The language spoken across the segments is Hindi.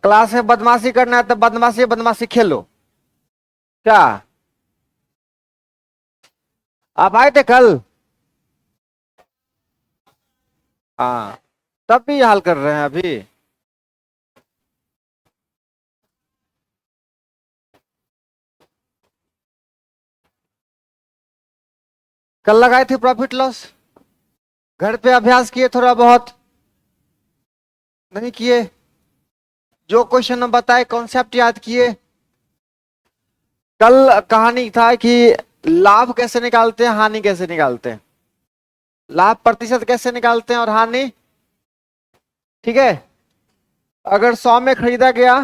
क्लास में बदमाशी करना है तो बदमाशी बदमाशी खेलो। क्या आप आए थे कल? हाँ, तब भी ये हाल कर रहे हैं अभी। कल लगाए थे प्रॉफिट लॉस? घर पे अभ्यास किए थोड़ा बहुत? नहीं किए? जो क्वेश्चन हम बताए कॉन्सेप्ट याद किए? कल कहानी था कि लाभ कैसे निकालते हैं, हानि कैसे निकालते हैं, लाभ प्रतिशत कैसे निकालते हैं और हानि। ठीक है, अगर 100 में खरीदा गया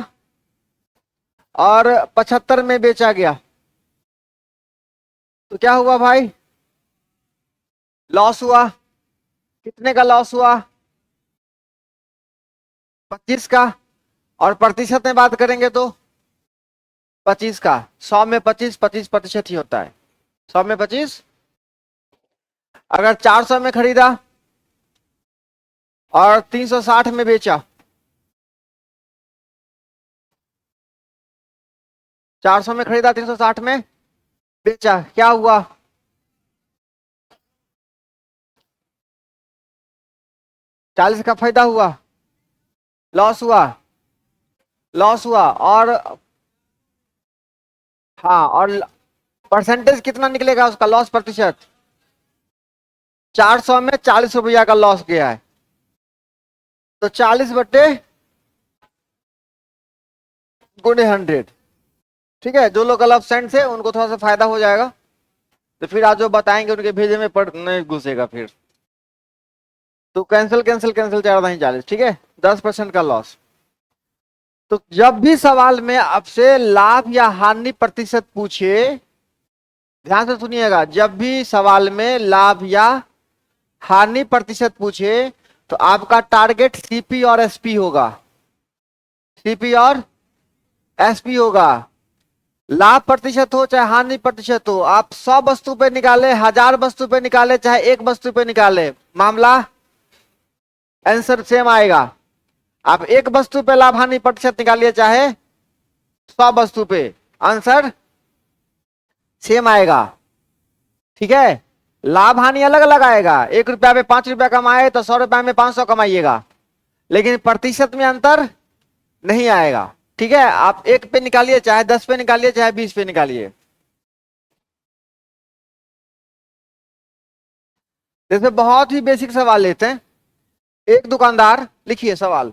और 75 में बेचा गया तो क्या हुआ भाई? लॉस हुआ। कितने का लॉस हुआ? 25 का। और प्रतिशत में बात करेंगे तो 25 का। 100 में 25, 25% ही होता है। 100 में 25। अगर 400 में खरीदा और 360 में बेचा, 400 में खरीदा 360 में बेचा, क्या हुआ? चालीस का फायदा हुआ, लॉस हुआ। लॉस हुआ। और हाँ, और परसेंटेज कितना निकलेगा उसका, लॉस प्रतिशत? 400 में 40 रुपया का लॉस गया है तो 40/गुणे 100। ठीक है, जो लोग गलत सेंट से उनको थोड़ा सा फायदा हो जाएगा, तो फिर आज जो बताएंगे उनके भेजे में पड़ नहीं घुसेगा फिर। तो कैंसिल कैंसिल कैंसिल, 4×40। ठीक है, 10% का लॉस। तो जब भी सवाल में आपसे लाभ या हानि प्रतिशत पूछे, ध्यान से सुनिएगा, जब भी सवाल में लाभ या हानि प्रतिशत पूछे तो आपका टारगेट सीपी और एसपी होगा। सीपी और एसपी होगा। लाभ प्रतिशत हो चाहे हानि प्रतिशत हो, आप 100 वस्तु पे निकाले, 1000 वस्तु पे निकाले, चाहे एक वस्तु पे निकाले, मामला आंसर सेम आएगा। आप एक वस्तु पे लाभ हानि प्रतिशत निकालिए चाहे 100 वस्तु पे, आंसर सेम आएगा। ठीक है, लाभ हानि अलग अलग आएगा। 1 रुपया में 5 रुपया कमाए तो 100 रुपया में 500 कमाइएगा, लेकिन प्रतिशत में अंतर नहीं आएगा। ठीक है, आप एक पे निकालिए चाहे 10 पे निकालिए चाहे 20 पे निकालिए। जैसे बहुत ही बेसिक सवाल लेते हैं। एक दुकानदार, लिखिए सवाल।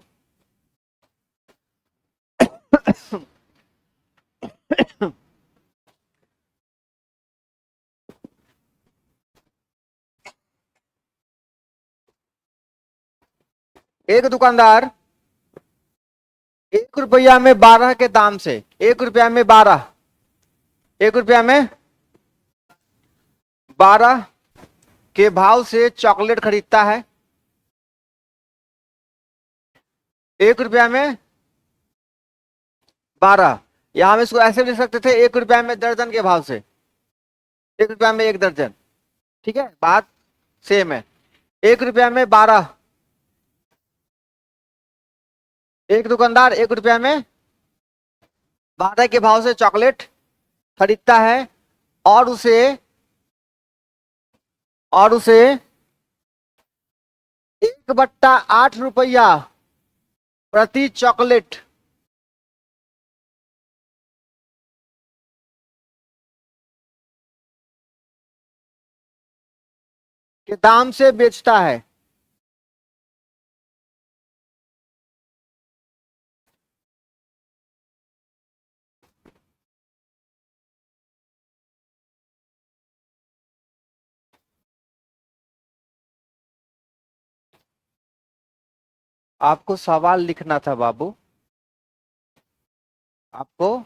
एक दुकानदार 1 रुपया में 12 के दाम से, 1 रुपया में 12, 1 रुपया में 12 के भाव से चॉकलेट खरीदता है। 1 रुपया में 12, या हम इसको ऐसे भी लिख सकते थे, 1 रुपया में दर्जन के भाव से, 1 रुपया में 1 दर्जन। ठीक है, बात सेम है। 1 रुपया में 12, एक दुकानदार 1 रुपया में 12 के भाव से चॉकलेट खरीदता है और उसे 1/8 रुपया प्रति चॉकलेट के दाम से बेचता है। आपको सवाल लिखना था बाबू, आपको।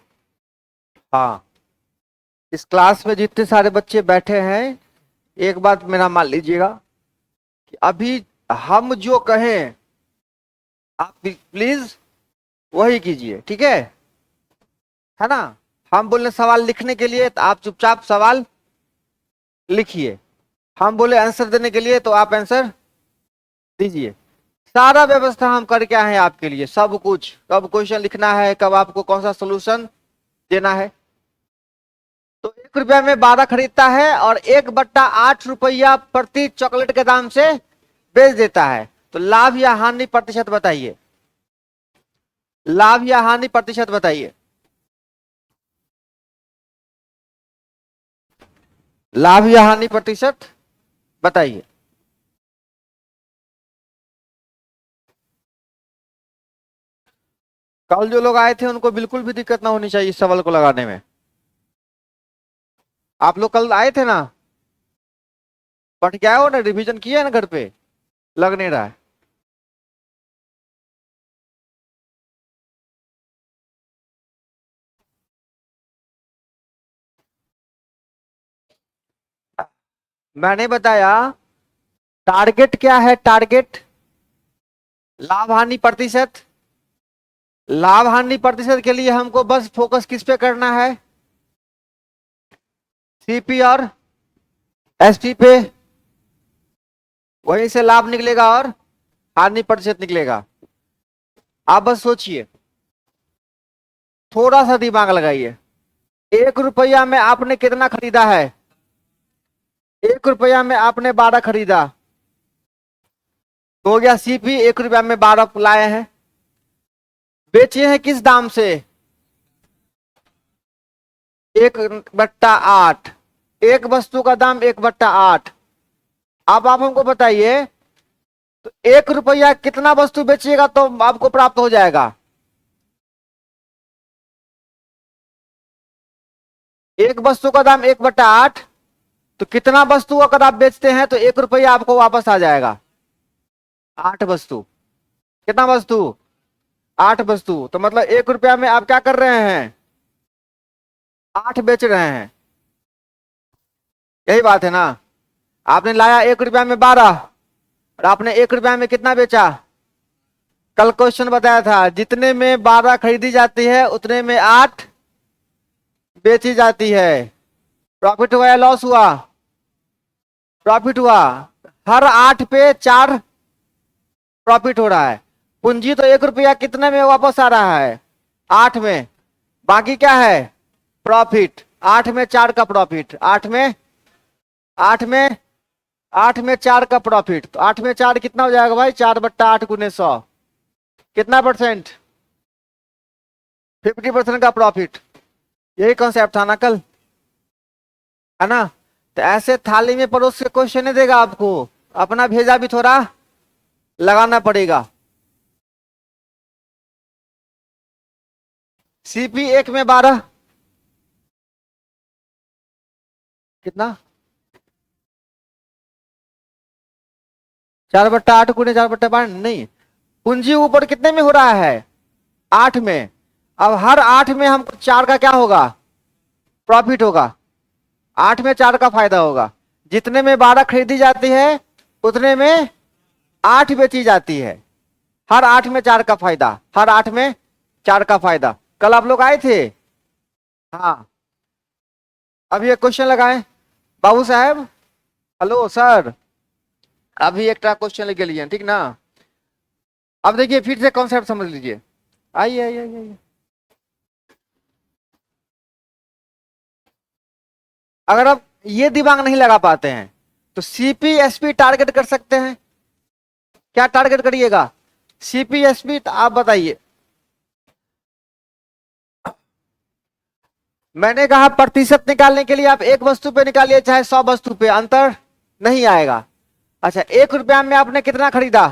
हाँ, इस क्लास में जितने सारे बच्चे बैठे हैं, एक बात मेरा मान लीजिएगा कि अभी हम जो कहें आप प्लीज वही कीजिए। ठीक है ना? हम बोले सवाल लिखने के लिए तो आप चुपचाप सवाल लिखिए, हम बोले आंसर देने के लिए तो आप आंसर दीजिए। सारा व्यवस्था हम करके आए हैं आपके लिए, सब कुछ, कब क्वेश्चन लिखना है, कब आपको कौन सा सोल्यूशन देना है। तो 1 रुपया में 12 खरीदता है और 1/8 रुपया प्रति चॉकलेट के दाम से बेच देता है। तो लाभ या हानि प्रतिशत बताइए, लाभ या हानि प्रतिशत बताइए, लाभ या हानि प्रतिशत बताइए। कल जो लोग आए थे उनको बिल्कुल भी दिक्कत ना होनी चाहिए इस सवाल को लगाने में। आप लोग कल आए थे ना, पढ़ के आए हो ना, रिवीजन किया है ना घर पे? लग नहीं रहा है। मैंने बताया टारगेट क्या है, टारगेट लाभ हानि प्रतिशत। लाभ हानि प्रतिशत के लिए हमको बस फोकस किस पे करना है, सीपी और एसपी पे, वहीं से लाभ निकलेगा और हानि प्रतिशत निकलेगा। आप बस सोचिए, थोड़ा सा दिमाग लगाइए। 1 रुपया में आपने कितना खरीदा है, 1 रुपया में आपने 12 खरीदा, तो हो गया सीपी। 1 रुपया में 12 लाए हैं, बेचे हैं किस दाम से, 1/8। एक वस्तु का दाम 1/8। अब आप हमको बताइए, तो 1 रुपया कितना वस्तु बेचिएगा तो आपको प्राप्त हो जाएगा? एक वस्तु का दाम 1/8, तो कितना वस्तु अगर आप बेचते हैं तो 1 रुपया आपको वापस आ जाएगा? 8 वस्तु। कितना वस्तु? 8 वस्तु। तो मतलब 1 रुपया में आप क्या कर रहे हैं, 8 बेच रहे हैं। यही बात है ना। आपने लाया 1 रुपया में 12 और आपने 1 रुपया में कितना बेचा? कल क्वेश्चन बताया था, जितने में 12 खरीदी जाती है उतने में 8 बेची जाती है। प्रॉफिट हुआ या लॉस हुआ? प्रॉफिट हुआ। हर 8 पे 4 प्रॉफिट हो रहा है। पूंजी तो 1 रुपया कितने में वापस आ रहा है? 8 में। बाकी क्या है? प्रॉफिट। 8 में 4 का प्रॉफिट, 8 में 4 का प्रॉफिट। तो 8 में 4 कितना हो जाएगा भाई? 4/8 गुने 100, कितना परसेंट? 50% का प्रॉफिट। यही कॉन्सेप्ट था ना कल, है ना। तो ऐसे थाली में परोस के क्वेश्चन नहीं देगा आपको, अपना भेजा भी थोड़ा लगाना पड़ेगा। सीपी 1 में 12 कितना? 4/8 गुने 4/12 नहीं, पूंजी ऊपर कितने में हो रहा है? 8 में। अब हर 8 में हमको 4 का क्या होगा? प्रॉफिट होगा। 8 में 4 का फायदा होगा। जितने में 12 खरीदी जाती है उतने में 8 बेची जाती है। हर 8 में 4 का फायदा, हर 8 में 4 का फायदा। कल आप लोग आए थे? हाँ। अभी एक क्वेश्चन लगाए बाबू साहब। हेलो सर, अभी एक क्वेश्चन लेके लिए, ठीक ना। अब देखिए फिर से कॉन्सेप्ट समझ लीजिए। आइए आइए आइए। अगर आप ये दिमाग नहीं लगा पाते हैं तो सीपी एसपी टारगेट कर सकते हैं। क्या टारगेट करिएगा? CP SP. तो आप बताइए। मैंने कहा प्रतिशत निकालने के लिए आप एक वस्तु पे निकालिए चाहे 100 वस्तु पे, अंतर नहीं आएगा। अच्छा, 1 रुपया में आपने कितना खरीदा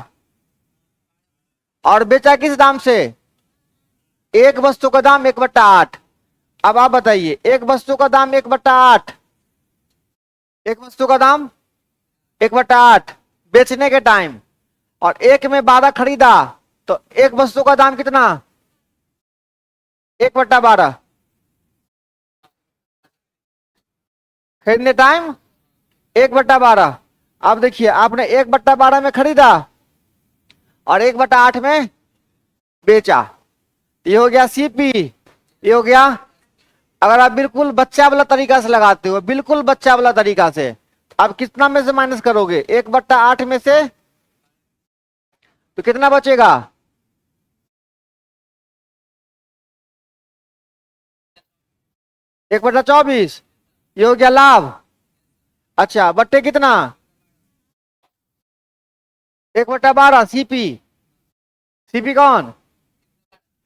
और बेचा किस दाम से? एक वस्तु का दाम 1/8। अब आप बताइए, एक वस्तु का दाम 1/8, एक वस्तु का दाम 1/8 बेचने के टाइम, और 1 में 12 खरीदा, तो एक वस्तु का दाम कितना? 1/12। खरीदने टाइम 1/12। अब देखिए, आपने 1/12 में खरीदा और 1/8 में बेचा, ये हो गया सीपी, ये हो गया। अगर आप बिल्कुल बच्चा वाला तरीका से लगाते हो, बिल्कुल बच्चा वाला तरीका से, आप कितना में से माइनस करोगे? 1/8 में से तो कितना बचेगा? एक बटा 24, ये हो गया लाभ। अच्छा बट्टे कितना? 1/12 सीपी। सीपी कौन?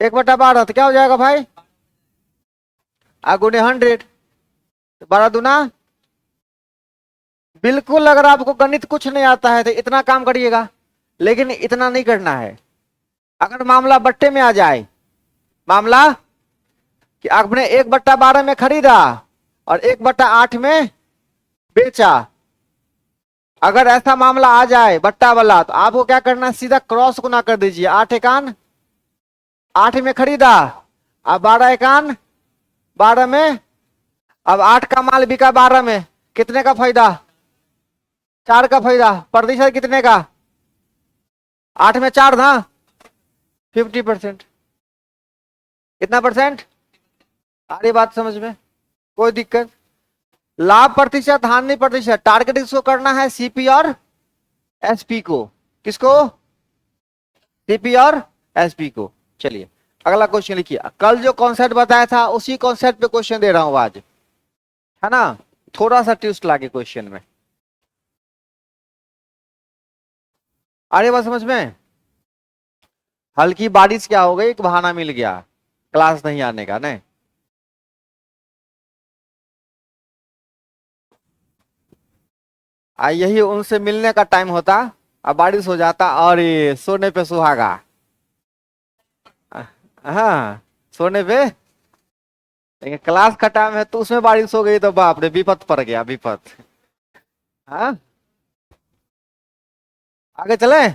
1/12, तो क्या हो जाएगा भाई? गुने 100, तो 12 दूना। बिल्कुल, अगर आपको गणित कुछ नहीं आता है तो इतना काम करिएगा, लेकिन इतना नहीं करना है। अगर मामला बट्टे में आ जाए, मामला कि आपने 1/12 में खरीदा और 1/8 में बेचा, अगर ऐसा मामला आ जाए बट्टा वाला, तो आपको क्या करना है? सीधा क्रॉस गुना कर दीजिए। 8 में खरीदा, अब 12 में, अब 8 का माल बिका 12 में, कितने का फायदा? 4 का फायदा। प्रतिशत कितने का? 8 में 4 था, 50%। कितना परसेंट? आ रही बात समझ में? कोई दिक्कत? लाभ प्रतिशत, हानि प्रतिशत, टारगेट इसको करना है सीपी और एसपी को। किसको? सीपी और एसपी को। चलिए अगला क्वेश्चन लिखिए। कल जो कॉन्सेप्ट बताया था उसी कॉन्सेप्ट पे क्वेश्चन दे रहा हूं आज, है ना? थोड़ा सा ट्विस्ट लाके क्वेश्चन में। आ रही बात समझ में? हल्की बारिश क्या हो गई, एक बहाना मिल गया क्लास नहीं आने का, नहीं? यही उनसे मिलने का टाइम होता, अब बारिश हो जाता और ये सोने पे सुहागा। हाँ, सोने पे। लेकिन क्लास का टाइम है तो उसमें बारिश हो गई तो बाप रे, विपत पड़ गया, विपत। हाँ, आगे चले।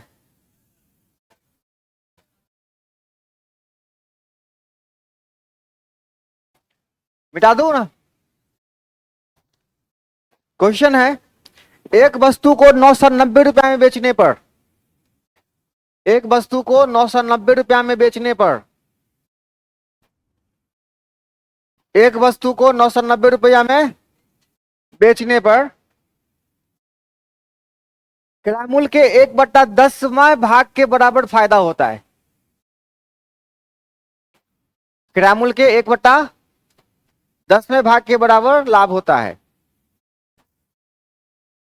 मिटा दूं ना? क्वेश्चन है, एक वस्तु को 990 रुपया में बेचने पर, एक वस्तु को 990 रुपया में बेचने पर, एक वस्तु को 990 रुपया में बेचने पर क्रय मूल्य के 1/10वां भाग के बराबर फायदा होता है। क्रय मूल्य के 1/10वें भाग के बराबर लाभ होता है।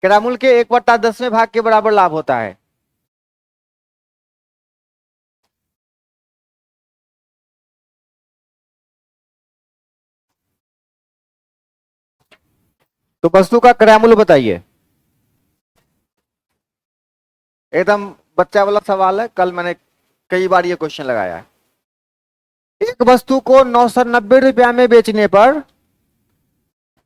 क्रय मूल्य के 1/10वें भाग के बराबर लाभ होता है। तो वस्तु का क्रय मूल्य बताइए। एकदम बच्चा वाला सवाल है, कल मैंने कई बार ये क्वेश्चन लगाया है। एक वस्तु को 990 रुपया में बेचने पर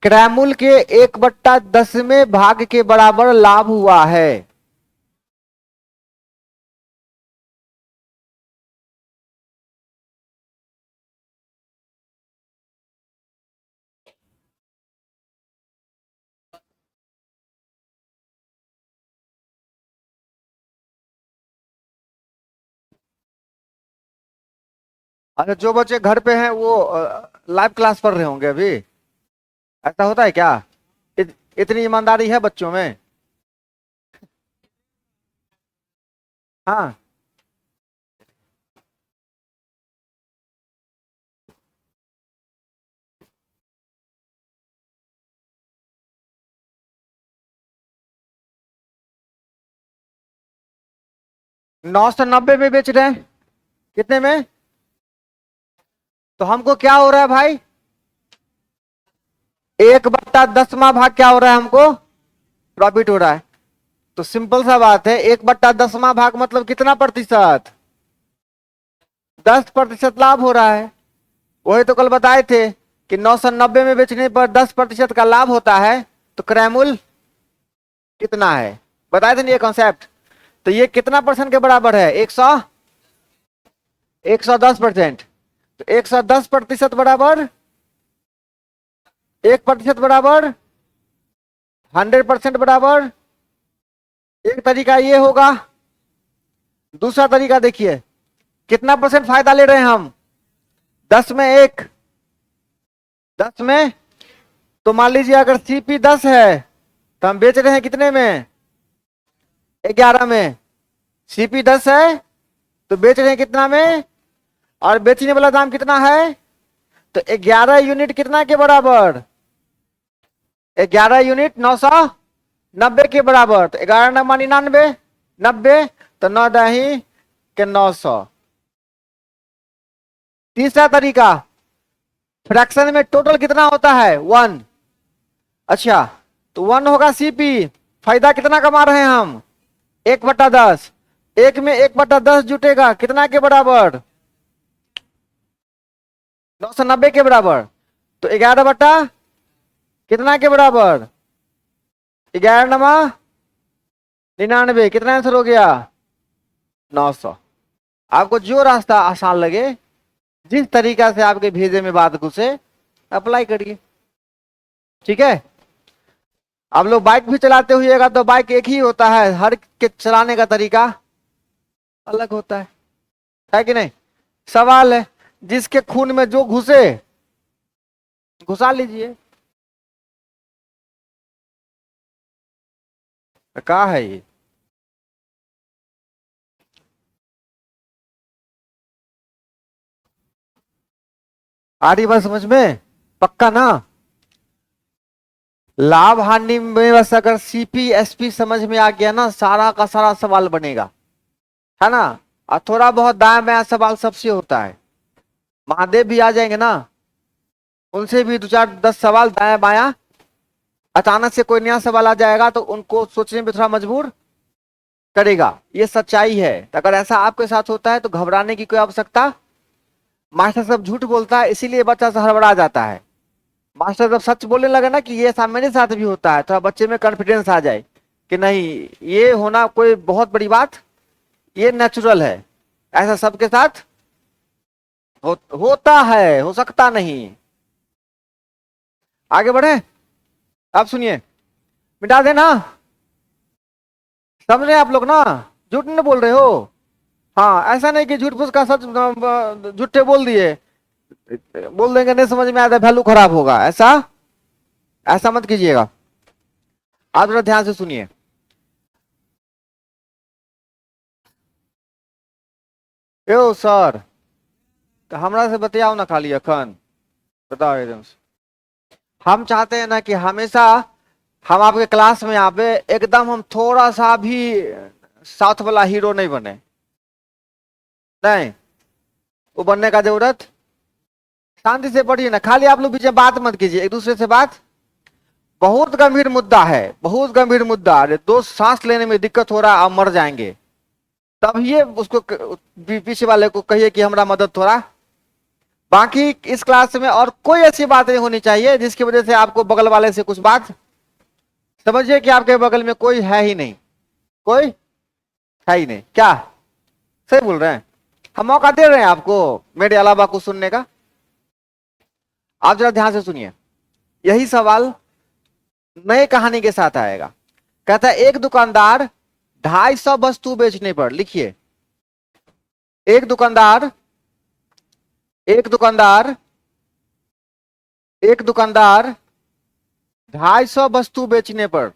क्रय मूल्य के 1/10वें भाग के बराबर लाभ हुआ है। अच्छा, जो बच्चे घर पे हैं वो लाइव क्लास पढ़ रहे होंगे अभी। ऐसा होता है क्या? इतनी ईमानदारी है बच्चों में? हाँ, नौ सौ नब्बे में बेच रहे हैं, कितने में? तो हमको क्या हो रहा है भाई? 1/10वां भाग क्या हो रहा है हमको? प्रॉफिट हो रहा है। तो सिंपल सा बात है, 1/10वां भाग मतलब कितना प्रतिशत? 10% लाभ हो रहा है। वही तो कल बताए थे कि 990 में बेचने पर 10% का लाभ होता है, तो क्रय मूल्य कितना है बताए थे ना ये कॉन्सेप्ट। तो ये कितना परसेंट के बराबर है? 110%। तो 110% बराबर 1% बराबर 100% बराबर। एक तरीका ये होगा। दूसरा तरीका देखिए, कितना परसेंट फायदा ले रहे हैं हम? 10 में 1, 10 में। तो मान लीजिए अगर सीपी 10 है तो हम बेच रहे हैं कितने में? 11 में। सीपी 10 है तो बेच रहे हैं कितना में, और बेचने वाला दाम कितना है, तो 11 यूनिट कितना के बराबर, 11 यूनिट 990 के बराबर। तो 11 9 99, 90, तो 9 दही के 900। तीसरा तरीका, फ्रैक्शन में टोटल कितना होता है 1। अच्छा, तो 1 होगा सीपी, फायदा कितना कमा रहे हैं हम 1/10, एक में 1/10 जुटेगा कितना के बराबर 990 के बराबर। तो 11 बटा कितना के बराबर 11 नमा 99, कितना आंसर हो गया 900। आपको जो रास्ता आसान लगे, जिस तरीका से आपके भेजे में बात घुसे, अप्लाई करिए। ठीक है। आप लोग बाइक भी चलाते हुएगा तो बाइक एक ही होता है, हर के चलाने का तरीका अलग होता है कि नहीं। सवाल है, जिसके खून में जो घुसे घुसा लीजिए। क्या है ये, आ रही बात समझ में, पक्का ना। लाभ हानि में बस अगर सीपी एसपी समझ में आ गया ना, सारा का सारा सवाल बनेगा, है ना। और थोड़ा बहुत दाया बाया सवाल सबसे होता है, महादेव भी आ जाएंगे ना, उनसे भी 2 4 10 सवाल दाया बाया, अचानक से कोई नया सवाल आ जाएगा तो उनको सोचने में थोड़ा मजबूर करेगा, ये सच्चाई है। तो अगर ऐसा आपके साथ होता है तो घबराने की कोई आवश्यकता, मास्टर सब झूठ बोलता है इसीलिए बच्चा से हड़बड़ा जाता है। मास्टर जब सच बोलने लगे ना कि ये मेरे साथ भी होता है, तो बच्चे में कॉन्फिडेंस आ जाए कि नहीं, ये होना कोई बहुत बड़ी बात, ये नेचुरल है, ऐसा सबके साथ होता है, हो सकता नहीं। आगे बढ़े, आप सुनिए, मिटा देना, समझ रहे हैं आप लोग ना, झूठ नहीं बोल रहे हो। हाँ, ऐसा नहीं कि झूठ फूस का सच झूठे बोल दिए, बोल देंगे नहीं समझ में आया वैल्यू खराब होगा, ऐसा ऐसा मत कीजिएगा। आप जरा ध्यान से सुनिए। यो सर, तो हमरा से बतियाओ ना खाली अखन, बताओ एकदम से। हम चाहते हैं ना कि हमेशा हम आपके क्लास में आवे, एकदम हम थोड़ा सा भी साथ वाला हीरो नहीं बने, नहीं, वो बनने का जरूरत, शांति से पढ़िए ना, खाली आप लोग बीच में बात मत कीजिए एक दूसरे से बात। बहुत गंभीर मुद्दा है, बहुत गंभीर मुद्दा, अरे दो सांस लेने में दिक्कत हो रहा है, आप मर जाएंगे, तब ये उसको पीछे वाले को कहिए कि हमारा मदद थोड़ा। बाकी इस क्लास में और कोई ऐसी बात नहीं होनी चाहिए जिसकी वजह से आपको बगल वाले से कुछ बात, समझिए कि आपके बगल में कोई है ही नहीं, कोई है ही नहीं, क्या सही बोल रहे हैं। हम मौका दे रहे हैं आपको मेरे अलावा कुछ सुनने का। आप जरा ध्यान से सुनिए, यही सवाल नए कहानी के साथ आएगा। कहता है एक दुकानदार 250 वस्तु बेचने पर, लिखिए, एक दुकानदार एक दुकानदार एक दुकानदार 250 वस्तु बेचने पर,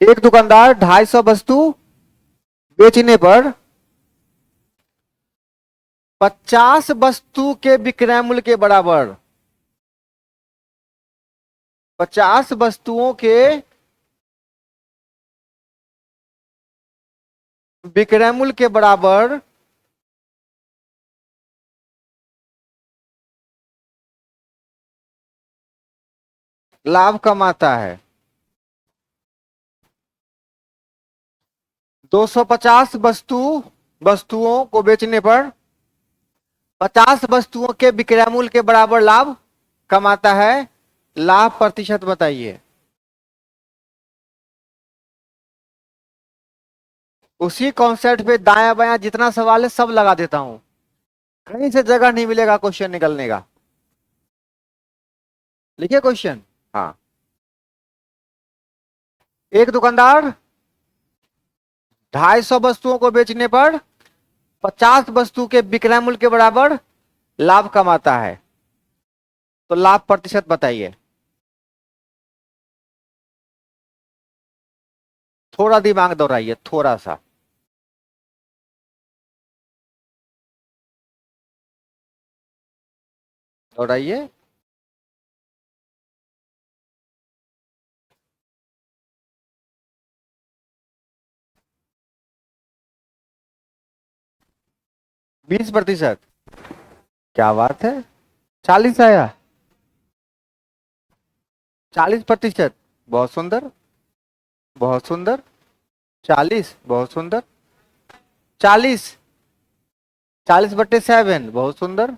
एक दुकानदार 250 वस्तु बेचने पर 50 वस्तु के विक्रय मूल्य के बराबर, 50 वस्तुओं के विक्रय मूल्य के बराबर लाभ कमाता है। 250 वस्तुओं को बेचने पर 50 वस्तुओं के विक्रय मूल्य के बराबर लाभ कमाता है। लाभ प्रतिशत बताइए। उसी कॉन्सेप्ट पे दाया बाया जितना सवाल है सब लगा देता हूं, कहीं से जगह नहीं मिलेगा क्वेश्चन निकलने का। लिखिए क्वेश्चन, हाँ, एक दुकानदार 250 वस्तुओं को बेचने पर 50 वस्तु के विक्रय मूल्य के बराबर लाभ कमाता है, तो लाभ प्रतिशत बताइए। थोड़ा दिमाग दौड़ाइए, थोड़ा सा। दौड़ाइए। बीस प्रतिशत क्या बात है, 40 आया। 40%, बहुत सुंदर, बहुत सुंदर। 40, बहुत सुंदर। 40, 40/7, बहुत सुंदर।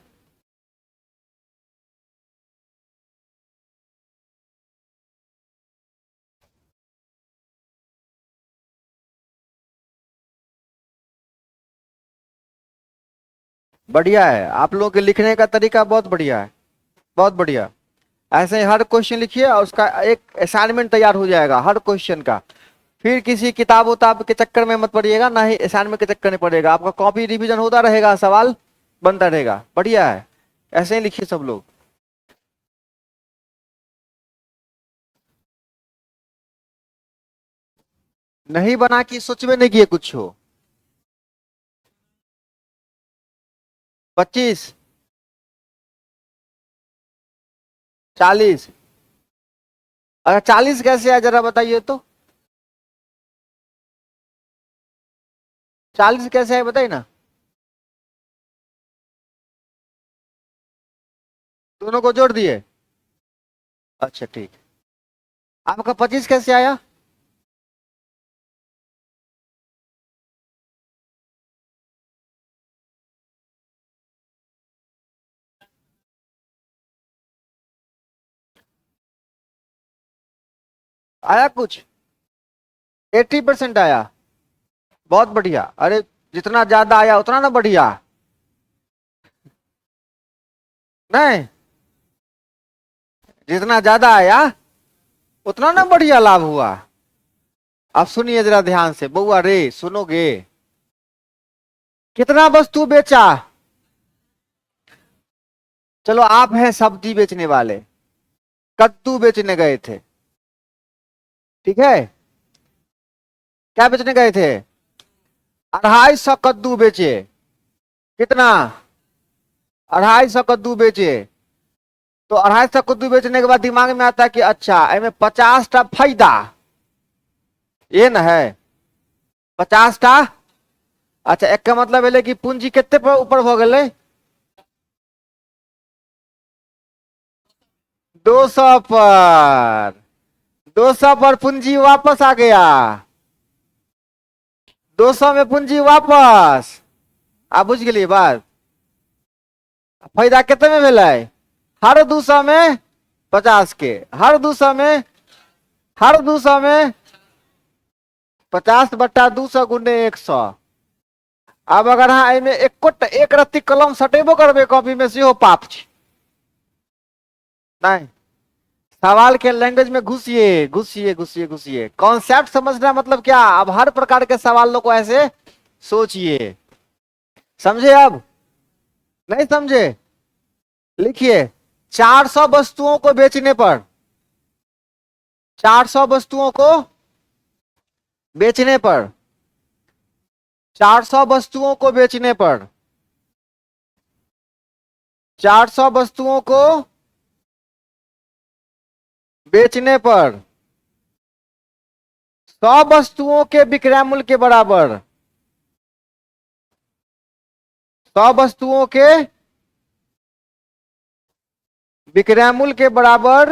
बढ़िया है, आप लोगों के लिखने का तरीका बहुत बढ़िया है, बहुत बढ़िया। ऐसे ही हर क्वेश्चन लिखिए और उसका एक असाइनमेंट तैयार हो जाएगा हर क्वेश्चन का। फिर किसी किताब उताब के चक्कर में मत पड़िएगा, ना ही असाइनमेंट के चक्कर में पड़ेगा, आपका कॉपी रिवीजन होता रहेगा, सवाल बनता रहेगा। बढ़िया है, ऐसे ही लिखिए सब लोग। नहीं बना कि सोच में नहीं किए कुछ हो। 25, 40। अगर 40 कैसे है जरा बताइए तो। 40 कैसे है बताइए ना। दोनों को जोड़ दिए। अच्छा ठीक। आपका 25 कैसे आया। आया कुछ। 80% आया। बहुत बढ़िया। अरे जितना ज्यादा आया उतना ना बढ़िया। नहीं, जितना ज्यादा आया उतना ना बढ़िया लाभ हुआ। अब सुनिए जरा ध्यान से, बउआ रे सुनोगे। कितना वस्तु बेचा। चलो आप हैं सब्जी बेचने वाले, कद्दू बेचने गए थे, ठीक है। क्या बेचने गए थे। 250 कद्दू बेचे। कितना। 250 कद्दू बेचे। तो 250 कद्दू बेचने के बाद दिमाग में आता है कि अच्छा इनमें 50टा फायदा, ये ना है। 50टा। अच्छा एक का मतलब है कि पूंजी कितने पर ऊपर हो गए। 200 पर। 200 पर पूंजी वापस आ गया। 200 में पूंजी वापस। आप बुझ गए बात। फायदा कितने में मिला है। हर 200 में 50 के, हर 200 में, हर 200 में 50/200 गुने 100। अब अगर हाँ एमे एक रत्ती कलम सटेबो करबे कॉपी में से हो पाप छी। नहीं, सवाल के लैंग्वेज में घुसिए घुसिए घुसिए घुसिए, कॉन्सेप्ट समझना मतलब क्या, अब हर प्रकार के सवालों को ऐसे सोचिए। समझे अब। नहीं समझे। लिखिए। 400 वस्तुओं को बेचने पर, 400 वस्तुओं को बेचने पर, 400 वस्तुओं को बेचने पर, 400 वस्तुओं को बेचने पर 100 वस्तुओं के विक्रय मूल्य के बराबर, 100 वस्तुओं के विक्रय मूल्य के बराबर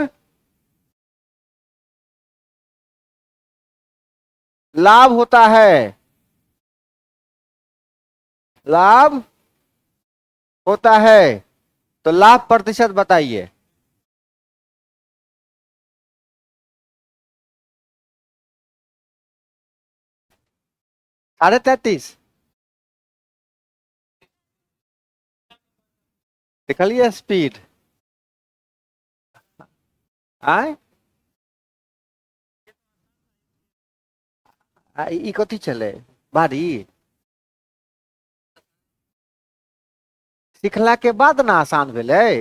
लाभ होता है। लाभ होता है। तो लाभ प्रतिशत बताइए। 33.5। निकलिए स्पीड। आए ई कथी चले भारी। सिखला के बाद ना आसान भेलै।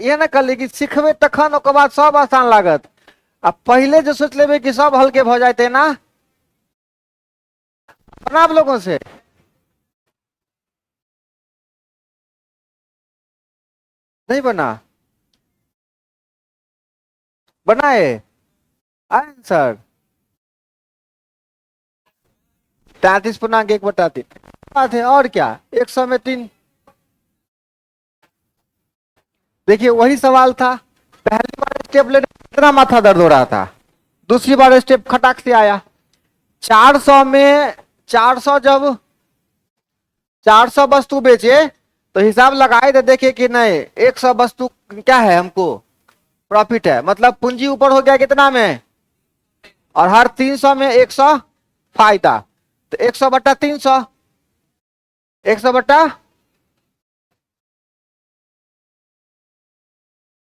ये ना कहली कि सिखबे तखन ओकर बाद सब आसान लागत। आ पहले जो सोच लेबे कि सब हल्के भ जाते ना, बना आप लोगों से? नहीं बना? बनाए आंसर 33 पूर्णांक 1/3 बात है। और क्या, 100 में 3। देखिए वही सवाल था, पहली बार स्टेप लेने में कितना माथा दर्द हो रहा था, दूसरी बार स्टेप खटाक से आया। 400 में 400 जब 400 वस्तु बेचे तो हिसाब लगाए तो देखे कि नहीं 100 वस्तु क्या है हमको प्रॉफिट है, मतलब पूंजी ऊपर हो गया कितना में, और हर 300 में 100 फायदा, तो 100/300, 100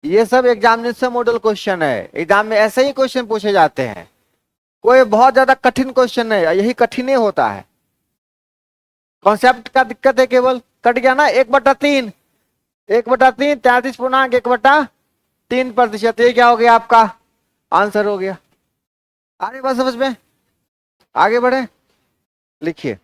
ये सब एग्जामिनेशन मॉडल क्वेश्चन है, एग्जाम में ऐसे ही क्वेश्चन पूछे जाते हैं, कोई बहुत ज्यादा कठिन क्वेश्चन नहीं, यही कठिन ही होता है। कॉन्सेप्ट का दिक्कत है केवल, कट गया ना 1/3, 1/3 33.1/3%, ये क्या हो गया आपका आंसर हो गया। आगे बात समझ में, आगे बढ़े, लिखिए।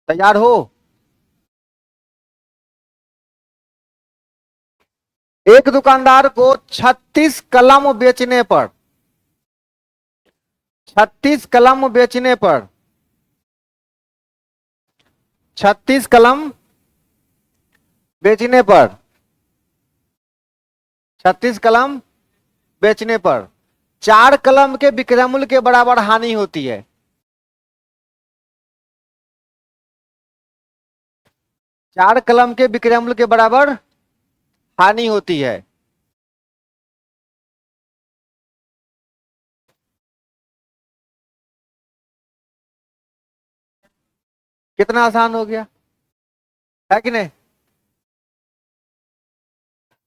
तैयार हो? एक दुकानदार को 36 कलम बेचने पर 36 कलम बेचने पर 36 कलम बेचने पर 36 कलम बेचने पर 4 कलम के विक्रय मूल्य के बराबर हानि होती है। 4 कलम के विक्रय मूल्य के बराबर हानि होती है। कितना आसान हो गया है कि नहीं?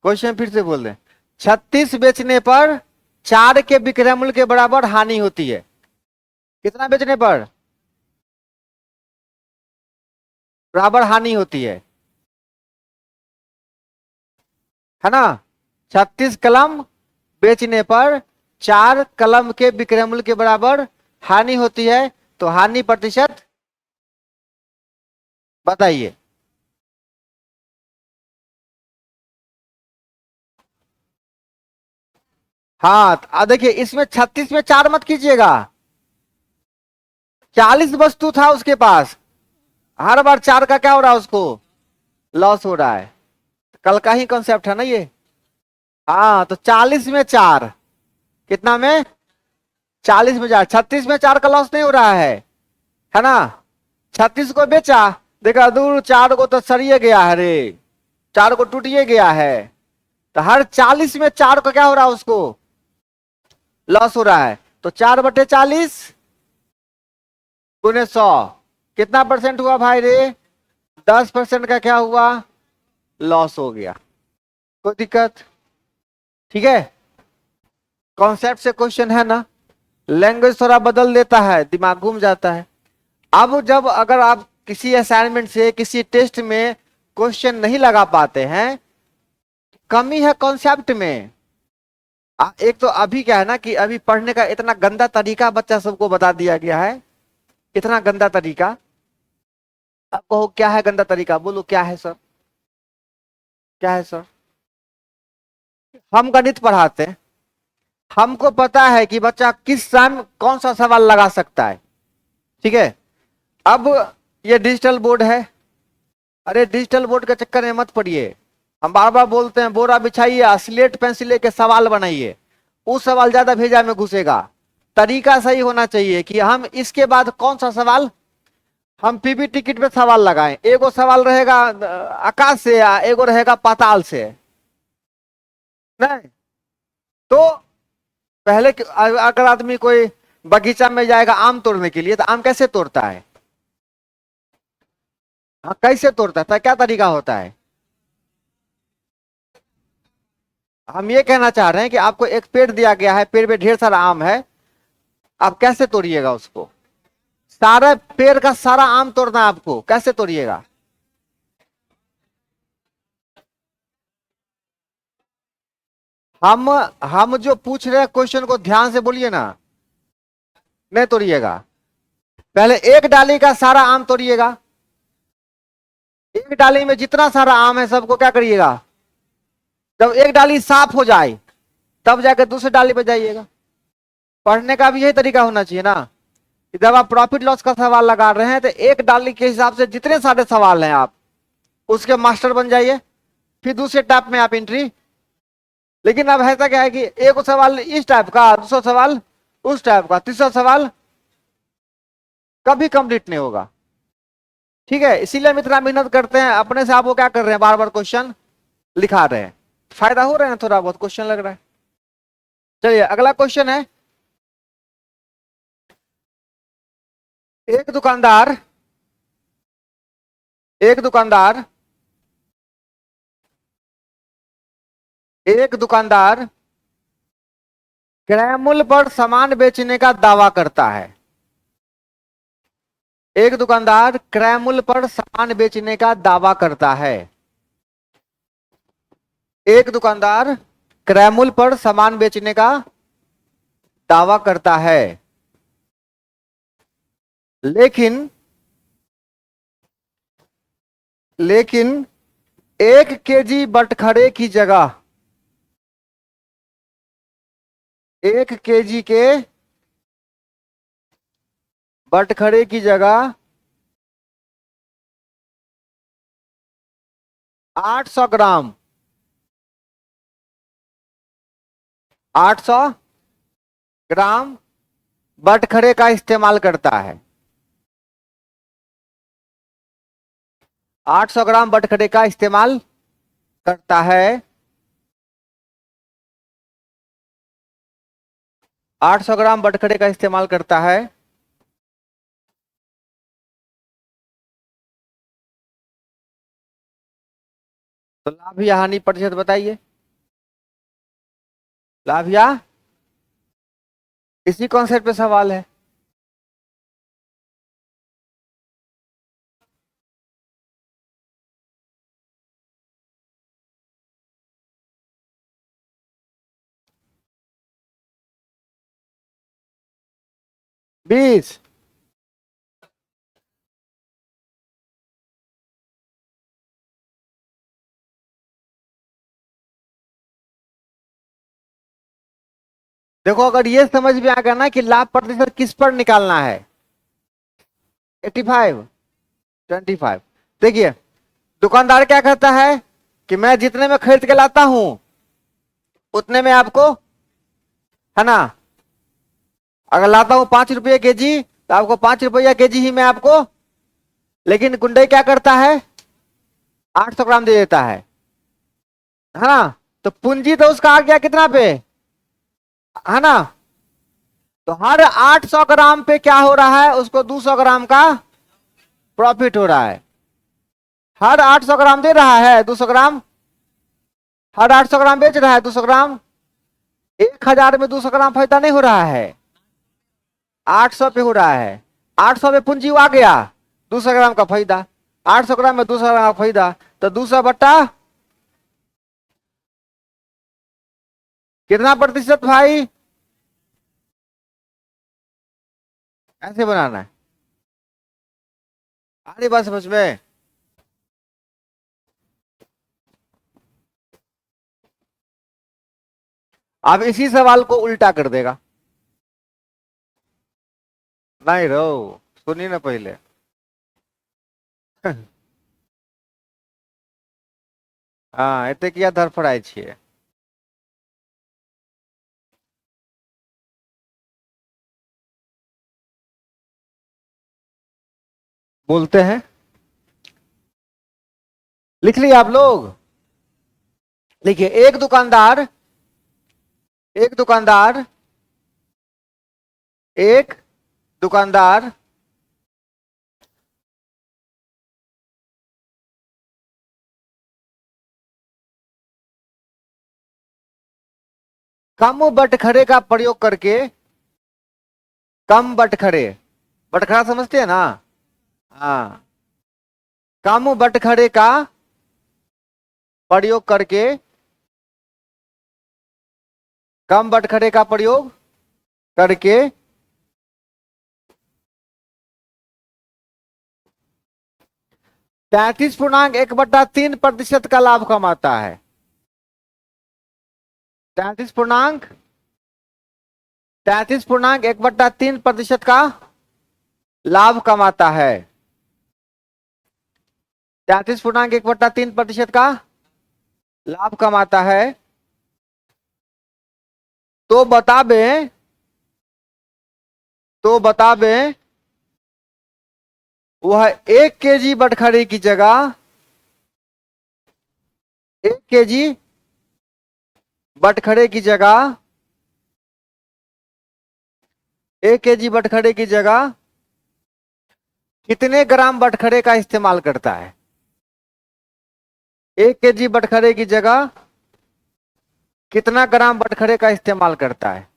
क्वेश्चन फिर से बोल दें, 36 बेचने पर 4 के विक्रय मूल्य के बराबर हानि होती है। कितना बेचने पर बराबर हानि होती है ना? 36 कलम बेचने पर 4 कलम के विक्रय मूल्य के बराबर हानि होती है, तो हानि प्रतिशत बताइए। हाँ देखिए इसमें 36 में 4 मत कीजिएगा, 40 वस्तु था उसके पास, हर बार 4 का क्या हो रहा है उसको लॉस हो रहा है। कल का ही कॉन्सेप्ट है ना ये। हाँ तो 40 में 4 कितना में, 40 में 4, 36 में 4 का लॉस नहीं हो रहा है ना? 36 को बेचा, देखा दूर 4 को तो सरिये गया है रे, 4 को टूटिए गया है, तो हर 40 में 4 का क्या हो रहा है उसको लॉस हो रहा है, तो 4/40 गुने 100 कितना परसेंट हुआ भाई रे, 10% का क्या हुआ लॉस हो गया। कोई दिक्कत? ठीक है, कॉन्सेप्ट से क्वेश्चन है ना, लैंग्वेज थोड़ा बदल देता है, दिमाग घूम जाता है। अब जब अगर आप किसी असाइनमेंट से किसी टेस्ट में क्वेश्चन नहीं लगा पाते हैं, कमी है कॉन्सेप्ट में। एक तो अभी क्या है ना कि अभी पढ़ने का इतना गंदा तरीका बच्चा सबको बता दिया गया है, इतना गंदा तरीका। अब कहो क्या है गंदा तरीका, बोलो क्या है सर, क्या है सर? हम गणित पढ़ाते हैं, हमको पता है कि बच्चा किस टाइम कौन सा सवाल लगा सकता है, ठीक है? अब ये डिजिटल बोर्ड है, अरे डिजिटल बोर्ड के चक्कर में मत पड़िए, हम बार बार बोलते हैं बोरा बिछाइए, स्लेट पेंसिल लेके सवाल बनाइए, वो सवाल ज्यादा भेजा में घुसेगा। तरीका सही होना चाहिए कि हम इसके बाद कौन सा सवाल, हम पीपी टिकट पे सवाल लगाएं, एगो सवाल रहेगा आकाश से या एगो रहेगा पाताल से, नहीं तो पहले अगर आदमी कोई बगीचा में जाएगा आम तोड़ने के लिए, तो आम कैसे तोड़ता है? हाँ कैसे तोड़ता है, क्या तरीका होता है? हम ये कहना चाह रहे हैं कि आपको एक पेड़ दिया गया है, पेड़ पे ढेर सारा आम है, आप कैसे तोड़िएगा उसको? सारा पेड़ का सारा आम तोड़ना है आपको, कैसे तोड़िएगा? हम हम जो पूछ रहे हैं क्वेश्चन को ध्यान से बोलिए ना, नहीं तोड़िएगा। पहले एक डाली का सारा आम तोड़िएगा, एक डाली में जितना सारा आम है सबको क्या करिएगा, जब एक डाली साफ हो जाए तब जाकर दूसरे डाली पे जाइएगा। पढ़ने का भी यही तरीका होना चाहिए ना, कि जब आप प्रॉफिट लॉस का सवाल लगा रहे हैं तो एक डाली के हिसाब से जितने सारे सवाल हैं आप उसके मास्टर बन जाइए, फिर दूसरे टाइप में आप एंट्री। लेकिन अब ऐसा क्या है कि एक सवाल इस टाइप का, दूसरा सवाल उस टाइप का, तीसरा सवाल कभी कंप्लीट नहीं होगा। ठीक है, इसीलिए हम इतना मेहनत करते हैं, अपने से आप वो क्या कर रहे हैं, बार बार क्वेश्चन लिखा रहे हैं, फायदा हो रहा है ना, थोड़ा बहुत क्वेश्चन लग रहा है। चलिए अगला क्वेश्चन है, एक दुकानदार एक दुकानदार एक दुकानदार क्रय मूल्य पर सामान बेचने का दावा करता है। एक दुकानदार क्रय मूल्य पर सामान बेचने का दावा करता है। एक दुकानदार क्रय मूल्य पर सामान बेचने का दावा करता है, लेकिन लेकिन 1 केजी बटखरे की जगह 1 केजी के बटखरे की जगह 800 ग्राम 800 ग्राम बटखरे का इस्तेमाल करता है। 800 ग्राम बटखरे का इस्तेमाल करता है। 800 ग्राम बटखरे का इस्तेमाल करता है। तो लाभ या हानि प्रतिशत बताइए। लाभ या, इसी कॉन्सेप्ट पे सवाल है। बीस। देखो अगर ये समझ में आ गया ना कि लाभ प्रतिशत किस पर निकालना है, 85 25। देखिए दुकानदार क्या कहता है कि मैं जितने में खरीद के लाता हूं उतने में आपको, है ना, अगर लाता हूं 5 रुपये 1 केजी तो आपको 5 रुपया 1 केजी ही मैं आपको, लेकिन गुंडई क्या करता है, 800 ग्राम दे देता है ना। तो पूंजी तो उसका आ गया कितना पे, है ना। तो हर 800 ग्राम पे क्या हो रहा है, उसको 200 ग्राम का प्रॉफिट हो रहा है। हर 800 ग्राम दे रहा है 200 ग्राम, हर 800 ग्राम बेच रहा है 200 ग्राम। 1000 में 200 ग्राम फायदा नहीं हो रहा है, 800 पे हो रहा है। 800 में पूंजी आ गया 200 ग्राम का फायदा, 800 ग्राम में 200 ग्राम का फायदा, तो 200 बट्टा कितना प्रतिशत भाई, ऐसे बनाना है। आ रही बात समझ में। अब इसी सवाल को उल्टा कर देगा, नहीं रो, सुनिए ना पहले। हाँ एते किया धरफड़ाई छिए। बोलते हैं, लिख लिया आप लोग। देखिए एक दुकानदार एक दुकानदार कम बटखरे का प्रयोग करके, कम बटखरे, बटखरा समझते हैं ना, हाँ, कम बटखरे का प्रयोग करके कम बटखरे का प्रयोग करके 33.1/3% का लाभ कमाता है। 33 33.1 बट्टा 3% का लाभ कमाता है। 33.1/3% का लाभ कमाता है। तो बता दें वह 1 kg बटखरे की जगह 1 kg बटखरे की जगह 1 kg बटखरे की जगह कितने ग्राम बटखरे का इस्तेमाल करता है। 1 kg बटखरे की जगह कितना ग्राम बटखरे का इस्तेमाल करता है।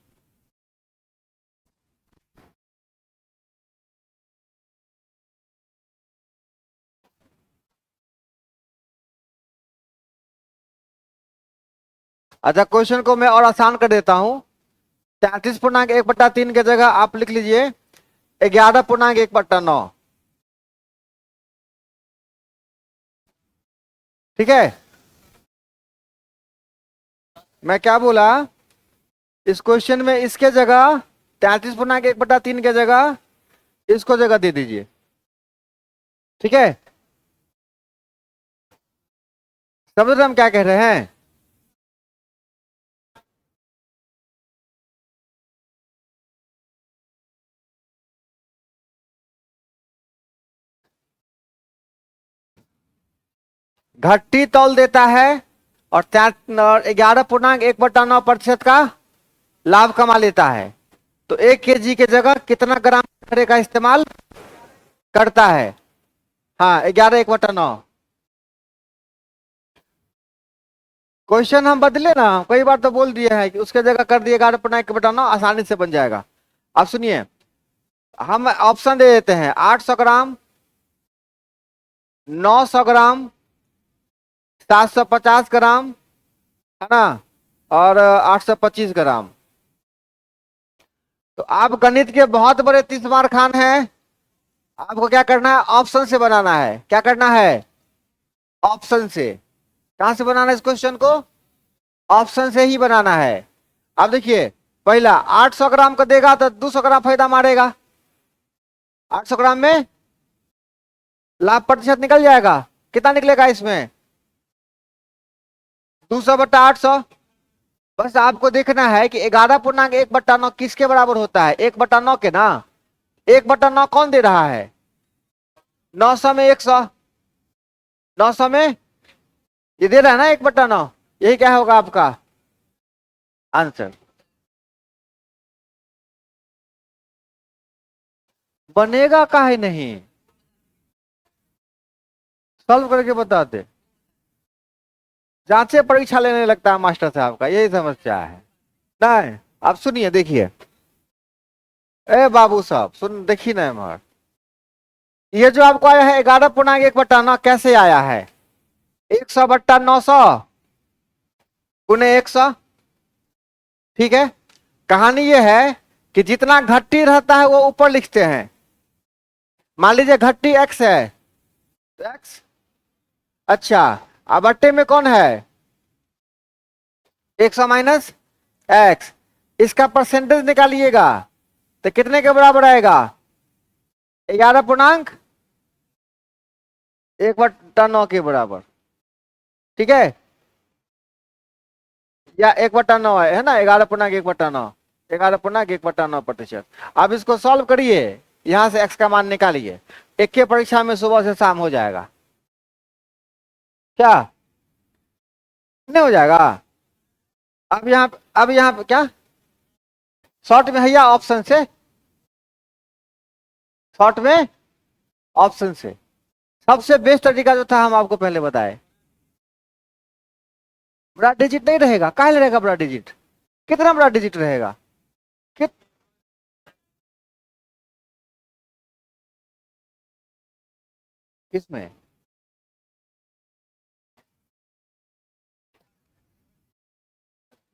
अच्छा, क्वेश्चन को मैं और आसान कर देता हूं। 33.1/3 की जगह आप लिख लीजिए 11.1/9। ठीक है, मैं क्या बोला, इस क्वेश्चन में इसके जगह 33.1/3 की जगह इसको जगह दे दीजिए। ठीक है, समझ रहे हम क्या कह रहे हैं। घट्टी तौल देता है और 11.1/9% का लाभ कमा लेता है। तो 1 kg की जगह कितना ग्राम बटखरे का इस्तेमाल करता है। हाँ, 11/1/9। क्वेश्चन हम बदले ना, कई बार तो बोल दिए हैं कि उसके जगह कर दिए 11.1/9, आसानी से बन जाएगा। अब सुनिए, हम ऑप्शन दे देते हैं 800 ग्राम, 900 ग्राम, 750 ग्राम, है ना, और 825 ग्राम। तो आप गणित के बहुत बड़े तीसमार खान हैं। आपको क्या करना है, ऑप्शन से बनाना है। क्या करना है, ऑप्शन से। कहां से बनाना है इस क्वेश्चन को, ऑप्शन से ही बनाना है। अब देखिए, पहला 800 ग्राम का देगा तो 200 ग्राम फायदा मारेगा। 800 ग्राम में लाभ प्रतिशत निकल जाएगा। कितना निकलेगा इसमें, 200/800। बस आपको देखना है कि 11.1/9 किसके बराबर होता है, 1/9 के ना। 1/9 कौन दे रहा है, 900 में 100, 900 में ये दे रहा है ना 1/9। यही क्या होगा आपका आंसर। बनेगा काहे नहीं, सॉल्व करके बताते। जांचे परीक्षा लेने लगता है मास्टर साहब का, यही समस्या है। नहीं, आप सुनिए, देखिए, ए बाबू साहब सुन, देखिए ना हमार, ये जो आपको आया है 11.1/9 कैसे आया है, 100/900 गुने 100। ठीक है, कहानी ये है कि जितना घट्टी रहता है वो ऊपर लिखते हैं। मान लीजिए घट्टी x है तो x, अच्छा, अब बट्टे में कौन है, 100 - x। इसका परसेंटेज निकालिएगा तो कितने के बराबर आएगा, 11.1/9 के बराबर। ठीक है, या 1/9 है ना, 11.1/9, 11.1/9%। अब इसको सॉल्व करिए, यहां से x का मान निकालिए। एक के परीक्षा में सुबह से शाम हो जाएगा। क्या नहीं हो जाएगा। अब यहाँ क्या शॉर्ट में है या ऑप्शन से, शॉर्ट में ऑप्शन से सबसे बेस्ट तरीका जो था हम आपको पहले बताए। बड़ा डिजिट नहीं रहेगा, काहे रहेगा बड़ा डिजिट, कितना बड़ा डिजिट रहेगा, कित किसमें,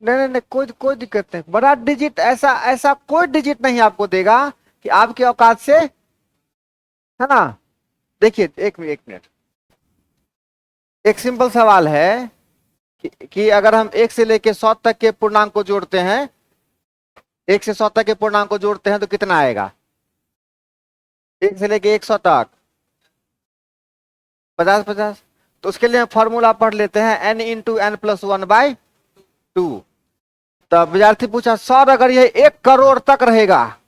नहीं नहीं नहीं, कोई कोई दिक्कत नहीं। बड़ा डिजिट ऐसा ऐसा कोई डिजिट नहीं आपको देगा कि आपकी औकात से, है ना। देखिए एक मिनट, एक सिंपल सवाल है कि अगर हम 1 से लेके 100 तक के पूर्णांक को जोड़ते हैं, 1 से 100 तक के पूर्णांक को जोड़ते हैं तो कितना आएगा? 1 से लेके 100 तक 50 50। तो उसके लिए हम फॉर्मूला पढ़ लेते हैं, n × n+1/2। तब विद्यार्थी पूछा सर अगर ये 1 करोड़ तक रहेगा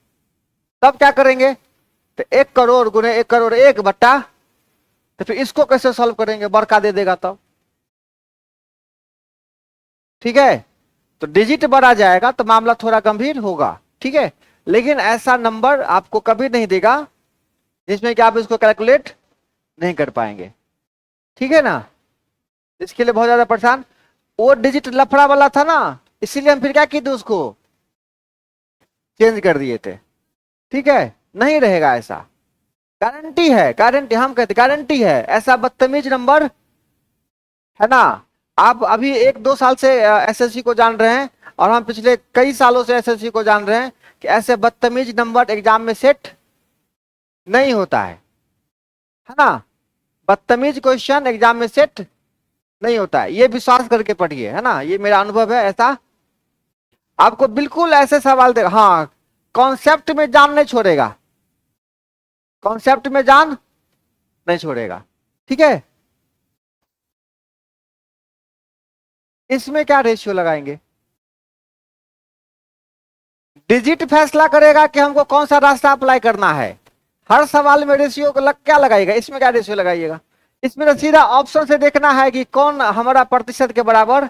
तब क्या करेंगे? तो 1 करोड़ गुने 1 करोड़ 1 बट्टा, तो फिर इसको कैसे सॉल्व करेंगे? बड़का दे देगा तब। ठीक है, तो डिजिट बढ़ा जाएगा तो मामला थोड़ा गंभीर होगा। ठीक है, लेकिन ऐसा नंबर आपको कभी नहीं देगा जिसमें कि आप इसको कैलकुलेट नहीं कर पाएंगे। ठीक है ना, इसके लिए बहुत ज्यादा परेशान। वो डिजिट लफड़ा वाला था ना, इसीलिए हम फिर क्या किए थे, उसको चेंज कर दिए थे। ठीक है, नहीं रहेगा ऐसा, गारंटी है, गारंटी, हम कहते गारंटी है। ऐसा बदतमीज नंबर, है ना। आप अभी 1 2 साल से एसएससी को जान रहे हैं और हम पिछले कई सालों से एसएससी को जान रहे हैं कि ऐसे बदतमीज नंबर एग्जाम में सेट नहीं होता है ना। बदतमीज क्वेश्चन एग्जाम में सेट नहीं होता है, ये विश्वास करके पढ़िए, है ना, ये मेरा अनुभव है। ऐसा आपको बिल्कुल ऐसे सवाल दे, हाँ, कॉन्सेप्ट में जान नहीं छोड़ेगा, कॉन्सेप्ट में जान नहीं छोड़ेगा। ठीक है, इसमें क्या रेशियो लगाएंगे? डिजिट फैसला करेगा कि हमको कौन सा रास्ता अप्लाई करना है। हर सवाल में रेशियो को क्या लगाएगा? इसमें क्या रेशियो लगाइएगा? इसमें तो सीधा ऑप्शन से देखना है कि कौन हमारा प्रतिशत के बराबर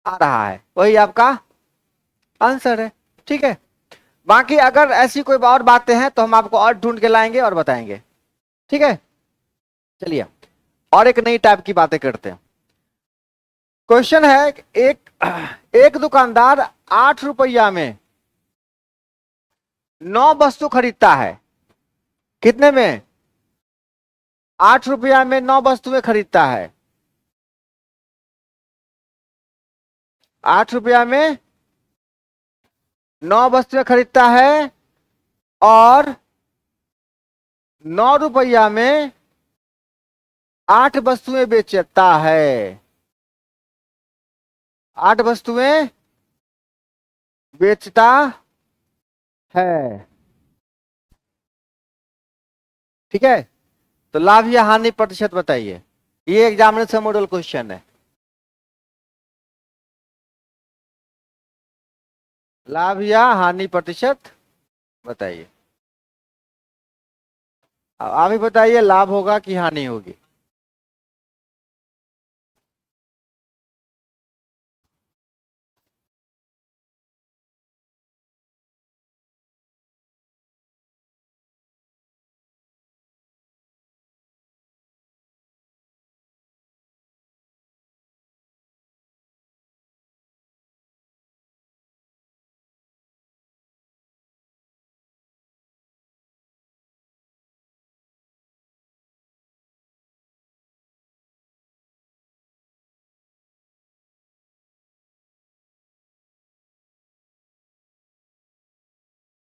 आ रहा है, वही आपका आंसर है। ठीक है, बाकी अगर ऐसी कोई और बातें हैं तो हम आपको और ढूंढ के लाएंगे और बताएंगे। ठीक है, चलिए और एक नई टाइप की बातें करते हैं। क्वेश्चन है, एक एक दुकानदार 8 रुपया में 9 वस्तु खरीदता है। कितने में? 8 रुपया में 9 वस्तुएं खरीदता है। 8 रुपया में 9 वस्तुएं खरीदता है और 9 रुपया में 8 वस्तुएं बेचता है। 8 वस्तुएं बेचता है। ठीक है, तो लाभ या हानि प्रतिशत बताइए। ये एग्जामिनेशन मॉडल क्वेश्चन है। लाभ या हानि प्रतिशत बताइए। अब आप ही बताइए, लाभ होगा कि हानि होगी?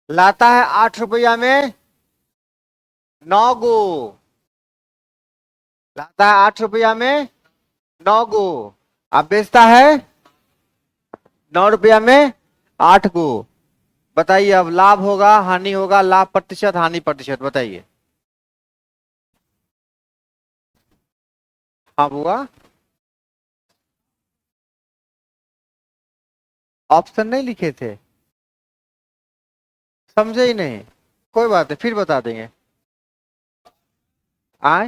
लाता है 8 रुपया में 9 गो। लाता है 8 रुपया में 9 गो। अब बेचता है 9 रुपया में 8 गो। बताइए, अब लाभ होगा हानि होगा? लाभ प्रतिशत हानि प्रतिशत बताइए। हाँ बुआ, ऑप्शन नहीं लिखे थे, समझे ही नहीं। कोई बात है, फिर बता देंगे। आए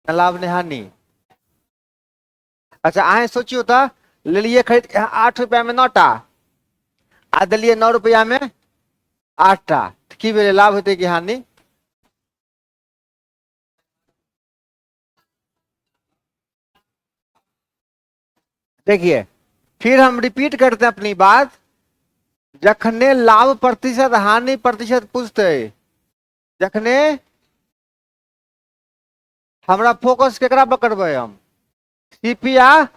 न लाभ ने हानि। अच्छा आए सोचियो था, ले लिए खरीद के 8 रुपया में 9टा, आ दिलिए 9 रुपया में 8टा, की बेले लाभ होते कि हानि? देखिए, फिर हम रिपीट करते हैं अपनी बात। जखने लाभ प्रतिशत हानि प्रतिशत पूछते, जखने हमरा फोकस केकरा पर करबे हम? सीपी या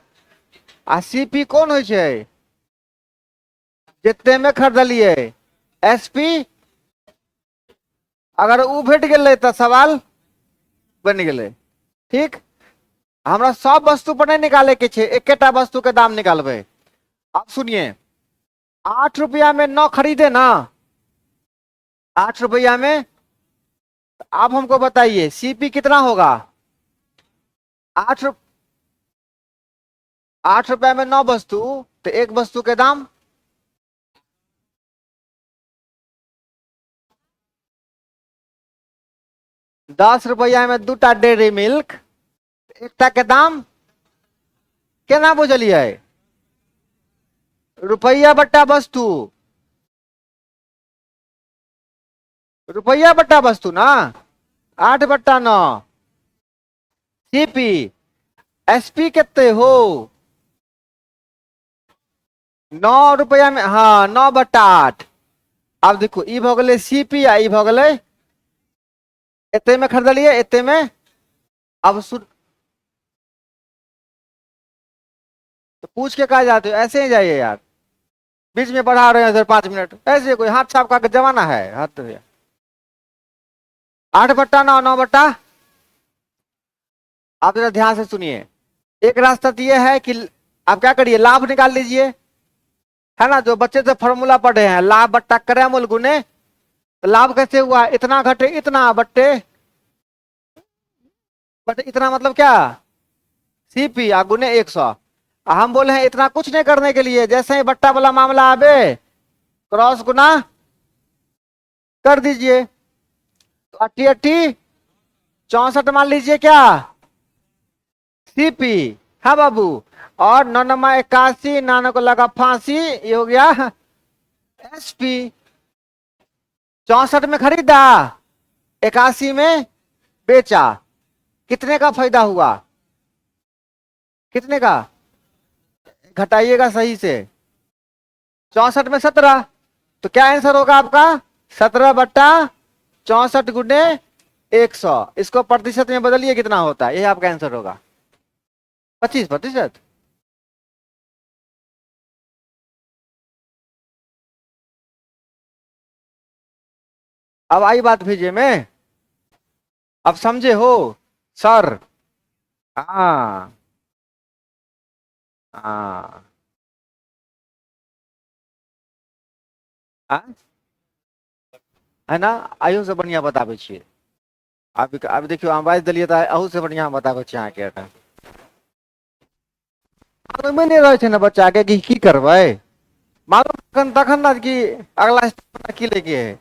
आ सीपी कौन हो छै? जितने में खरीदलिए एसपी। अगर उ भेट गेलै तो सवाल बन गेलै। ठीक, हमरा सब वस्तु पर नहीं निकाले के छे, एकेटा वस्तु के दाम निकालबे। अब सुनिए, 8 रुपया में 9 खरीदे ना, 8 रुपया में। अब हमको बताइए सीपी कितना होगा? 8 रुपया में 9 वस्तु, तो एक वस्तु के दाम 10 रुपया में 2टा डेयरी मिल्क, एकटा के दाम केना बुझलिए? रुपया बट्टा वस्तु, रुपया बट्टा वस्तु ना, 8/9। सीपी एसपी कितने हो? 9 रुपया में, हाँ 9/8। अब देखो ई भ गेलै सीपी आ ई भ गेलै, एते में खरीदलिए एते में। अब सुन, तो पूछ के कहा जाते हो? ऐसे ही जाइए यार, बीच में बढ़ा रहे हैं सर 5 मिनट, ऐसे कोई हाथ छाप का जमाना है? हाथ तो 8/9, 9/। आप जरा ध्यान से सुनिए, एक रास्ता तो यह है कि आप क्या करिए, लाभ निकाल लीजिए, है ना? जो बच्चे से फॉर्मूला पढ़े हैं, लाभ बट्टा करे मूल गुने। तो लाभ कैसे हुआ? इतना घटे इतना बट्टे बट इतना, मतलब क्या? सीपी आ गुने 100। हम बोले हैं इतना कुछ नहीं करने के लिए, जैसे ही बट्टा वाला मामला आवे क्रॉस गुना कर दीजिए। तो 80 64 मान लीजिए क्या? सीपी। हाँ बाबू, और 9×81, नाना को लगा फांसी, ये हो गया एसपी। 64 में खरीदा, 81 में बेचा, कितने का फायदा हुआ? कितने का? घटाइएगा सही से। 64 में 17, तो क्या आंसर होगा आपका? 17/64 गुने 100। इसको प्रतिशत में बदलिए, कितना होता है? यही आपका आंसर होगा, 25%। अब आई बात भेजे में, अब समझे हो सर? हाँ हाँ हाँ? है ना? आयु से बढ़िया बताबे छियै। अब देखियो, हम बाजि देलियै तऽ अहू से बढ़िया हम बताबै छी अहाँके। मालूमे नहीं रहे छै ने बच्चा के कि की करबै, मालूम तखन ना कि अगला स्टेप की लेके है।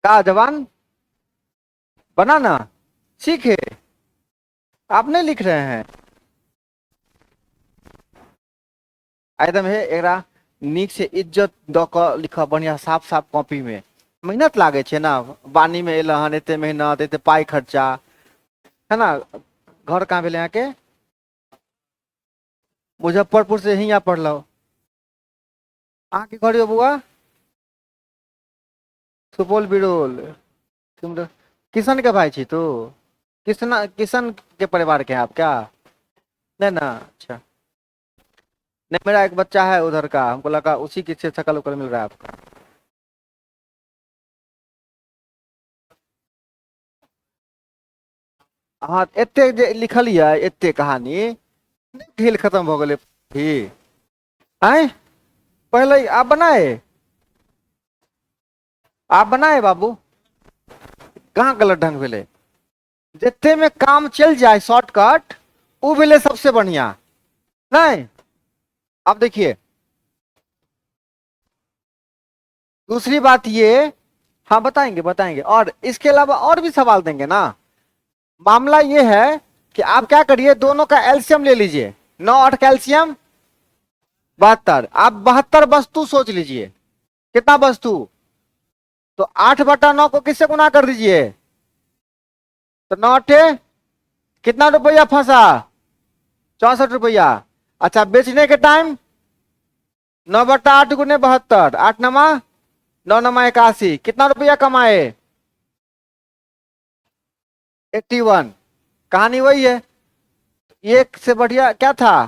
का जवान बनाना सीखे, आप नहीं लिख रहे हैं एकदम है। एकरा नीक से इज्जत द क लिख, बढ़िया साफ साफ कॉपी में। मेहनत लागे छे ना, बानी में एल हन, एते मेहनत, एते पाई खर्चा, है ना? घर कहाँ भेले यहाँ के? मुजफ्फरपुर से हियाँ पढ़लो। अहाँ के घर यो बुआ? सुपौल बिरोल। तुम तो किशन के भाई छी तू? किशन के परिवार के हैं आप क्या? नहीं ना, अच्छा। नहीं, मेरा एक बच्चा है उधर का, हमको लगा उसी की से शकल उकल मिल रहा है आपका। हाँ, एते जे लिखल है एते कहानी, खेल खत्म हो गए ही। आए पहले आप बनाए, आप बनाए बाबू, कहाँ गलत ढंग भेले? जितने में काम चल जाए शॉर्टकट, वो भेले सबसे बढ़िया। नहीं, अब देखिए दूसरी बात ये, हाँ बताएंगे बताएंगे, और इसके अलावा और भी सवाल देंगे ना। मामला ये है कि आप क्या करिए, दोनों का एलसीएम ले लीजिए। 9 8 कैल्शियम 72, आप 72 वस्तु सोच लीजिए। कितना वस्तु? तो 8/9 को किससे गुना कर दीजिए? तो 9 कितना रुपया फंसा? 64 रुपया। अच्छा, बेचने के टाइम 9/8 गुने 72, 8×9 9×9 81, कितना रुपया कमाए? 81। कहानी वही है, एक से बढ़िया क्या था,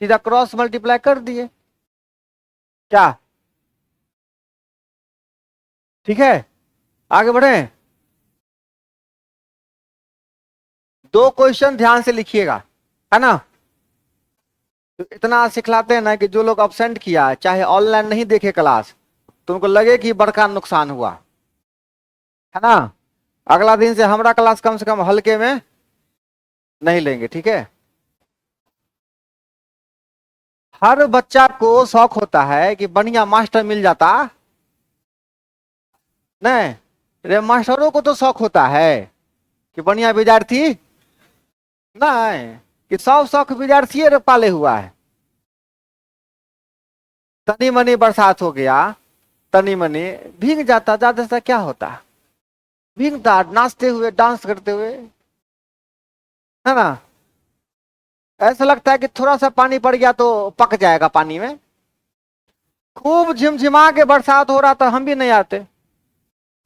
सीधा क्रॉस मल्टीप्लाई कर दिए। क्या ठीक है, आगे बढ़े। दो क्वेश्चन ध्यान से लिखिएगा, है ना। तो इतना सिखलाते हैं ना कि जो लोग अब्सेंट किया है, चाहे ऑनलाइन नहीं देखे क्लास, तो उनको लगे कि बड़का नुकसान हुआ, है ना। अगला दिन से हमारा क्लास कम से कम हल्के में नहीं लेंगे, ठीक है। हर बच्चा को शौक होता है कि बढ़िया मास्टर मिल जाता, नहीं रे, मास्टरों को तो शौक होता है कि बढ़िया विद्यार्थी, नहीं कि सब शौक विद्यार्थी पाले हुआ है। तनी मनी बरसात हो गया, तनी मनी भीग जाता, ज्यादा से क्या होता, भीगता नाचते हुए डांस करते हुए, है ना। ऐसा लगता है कि थोड़ा सा पानी पड़ गया तो पक जाएगा पानी में। खूब झिमझिमा के बरसात हो रहा था, हम भी नहीं आते।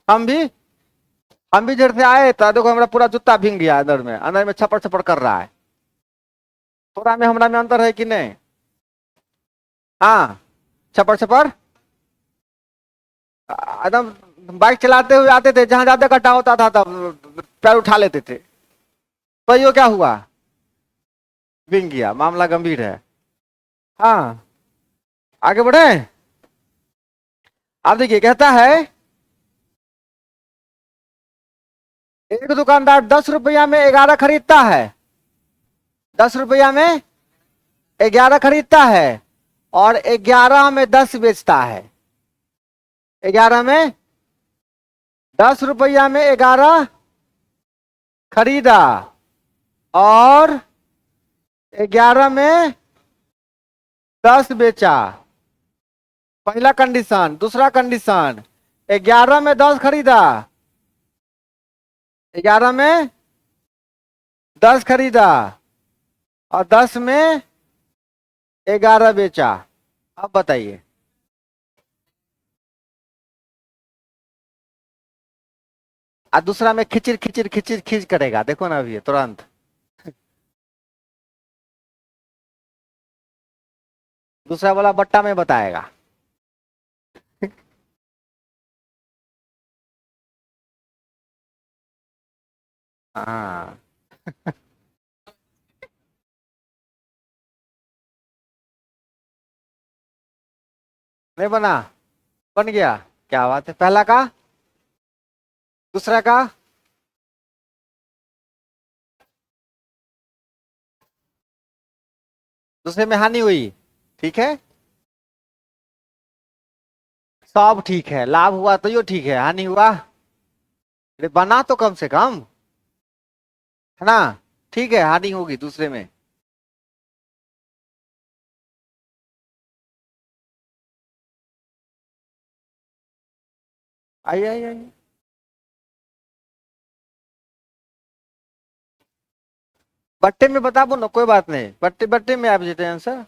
हम भी हम भी जड़ से आए था, देखो हमारा पूरा जूता भीग गया, अंदर में छपड़ छपड़ कर रहा है। थोड़ा में हमारा में अंतर है कि नहीं। हाँ, छपड़ छपड़ एकदम। बाइक चलाते हुए आते थे, जहां ज्यादा गड्ढा होता था तब पैर उठा लेते थे, तो यो क्या हुआ, भीग गया, मामला गंभीर है। हाँ, आगे बढ़े। आप देखिए कहता है, एक दुकानदार 10 रुपया में 11 खरीदता है, 10 रुपया में 11 खरीदता है, और 11 में 10 बेचता है। 11 में 10 रुपया में 11 खरीदा, और 11 में 10 बेचा। पहला कंडीशन। दूसरा कंडीशन, 11 में 10 खरीदा, 11 में 10 खरीदा, और 10 में 11 बेचा। अब बताइए। और दूसरा में खिचिर खिचिर खिचिर खिच करेगा, देखो ना अभी तुरंत। दूसरा वाला बट्टा में बताएगा। हाँ, नहीं बना, बन गया, क्या बात है। पहला का, दूसरा का, दूसरे में हानि हुई, ठीक है। सब ठीक है, लाभ हुआ तो यो ठीक है, हानि हुआ, अरे बना तो कम से कम, है ना। ठीक है, हानि होगी दूसरे में। आइए आइए आइए। बट्टे में बताबो ना, कोई बात नहीं, बट्टे बट्टे में आप जेते आंसर।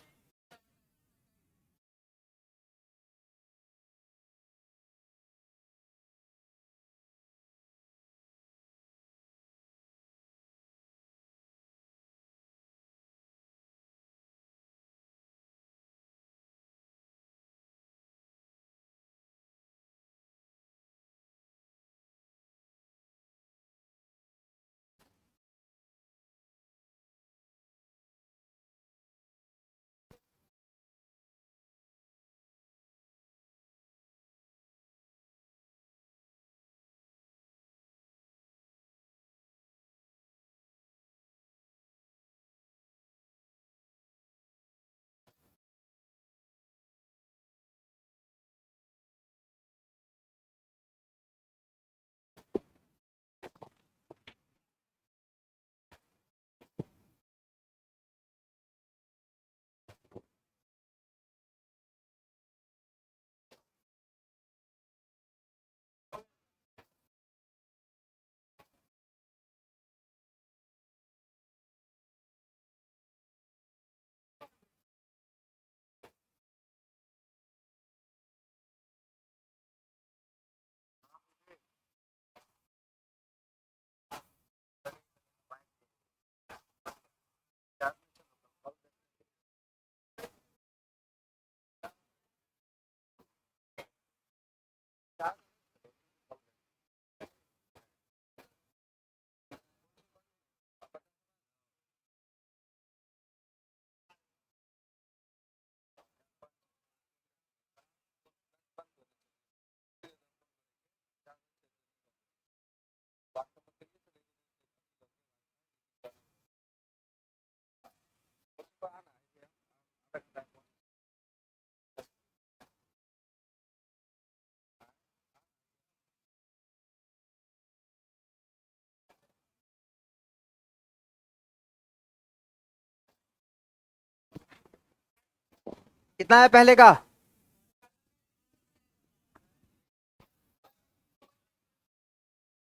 कितना है पहले का?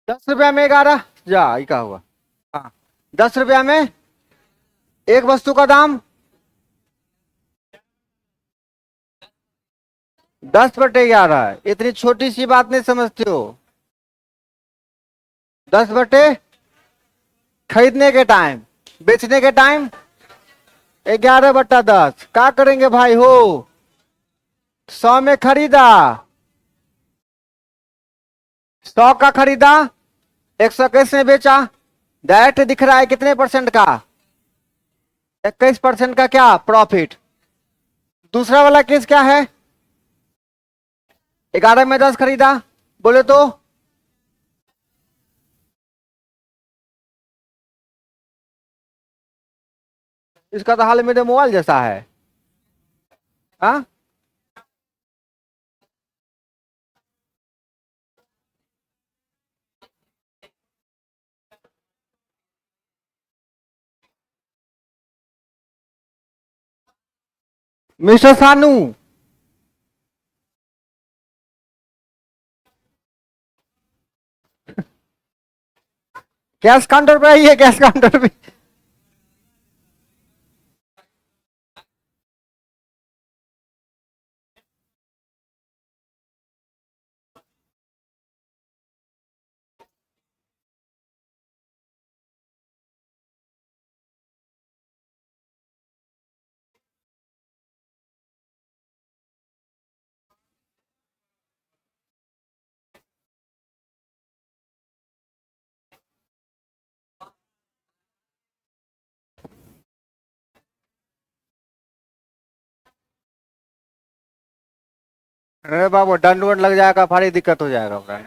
10 रुपया में 11, जा ये क्या हुआ? हाँ, 10 रुपया में एक वस्तु का दाम 10/11 है। इतनी छोटी सी बात नहीं समझते हो? 10 बटे खरीदने के टाइम, बेचने के टाइम 11/10। क्या करेंगे भाई हो? 100 में खरीदा, 100 का खरीदा, 121 में बेचा। डायरेक्ट दिख रहा है कितने परसेंट का? 21% का क्या प्रॉफिट। दूसरा वाला केस क्या है? 11 में 10 खरीदा, बोले तो इसका तो हाल मेरे मोबाइल जैसा है। हाँ, मिस्टर सानू, कैश काउंटर पे आइए, कैश काउंटर पे। अरे बाबू, दंड वंड लग जाएगा, भारी दिक्कत हो जाएगा अपना।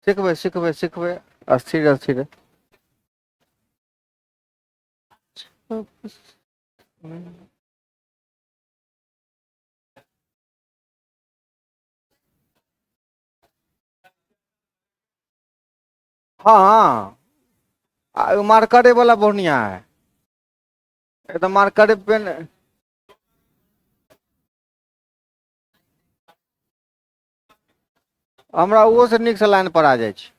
सीखबे सीखबे सीखबे, अस्थिर अस्थिर। हाँ, मार्करे वाला बढ़िया है, एकदम मार्करे पेन। हमरा वो से नीक से लाइन पर आ जाए छै।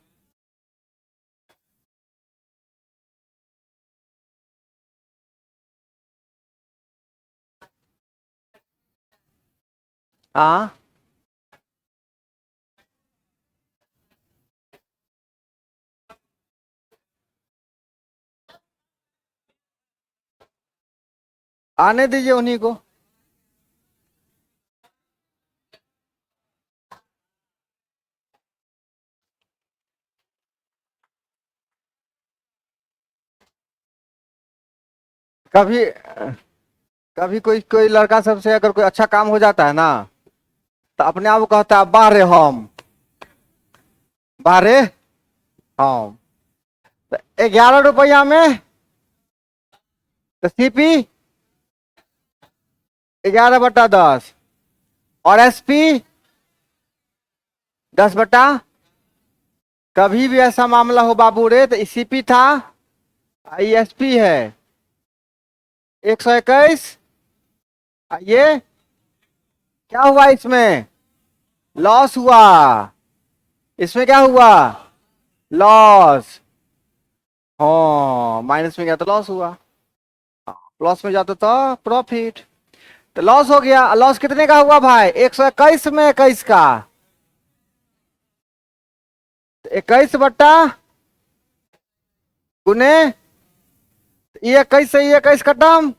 हाँ, आने दीजिए उन्हीं को। कभी कभी कोई कोई लड़का सबसे अगर कोई अच्छा काम हो जाता है ना, तो अपने आप को कहता है बाहरे हम, बाहरे हम। 11 रुपया में तो सीपी 11/10, और एसपी 10/। कभी भी ऐसा मामला हो बाबू रे, तो सीपी था, आईएसपी है 121। ये क्या हुआ इसमें? लॉस हुआ। इसमें क्या हुआ? लॉस। हाँ, माइनस में गया तो लॉस हुआ, प्लस में जाता तो प्रॉफिट। तो लॉस हो गया। लॉस कितने का हुआ भाई? 121 में 21 का, 21 गुने ये 21 से ये 21 खत्म।